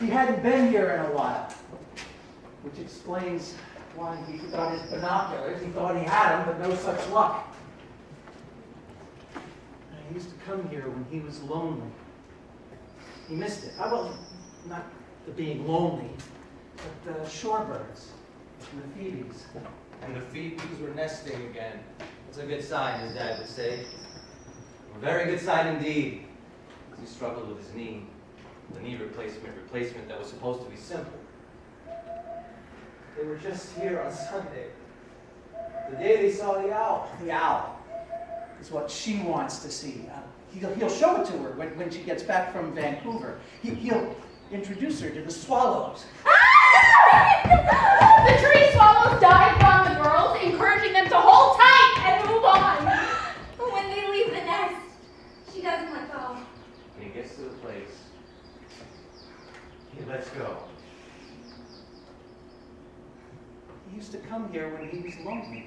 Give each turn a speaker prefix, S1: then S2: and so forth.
S1: He hadn't been here in a while, which explains why he forgot his binoculars. He thought he had them, but no such luck. He used to come here when he was lonely. He missed it. Well, not the being lonely, but the shorebirds and the phoebes.
S2: And the phoebes were nesting again. That's a good sign, his dad would say. A very good sign indeed. He struggled with his knee. The knee replacement that was supposed to be simple. They were just here on Sunday. The day they saw the owl.
S1: The owl is what she wants to see. He'll show it to her when she gets back from Vancouver. He'll introduce her to the swallows.
S3: The tree swallows dive bomb the girls, encouraging them to hold tight and move on.
S4: But when they leave the nest, she doesn't let go.
S2: When he gets to the place, he lets go.
S1: He used to come here when he was lonely.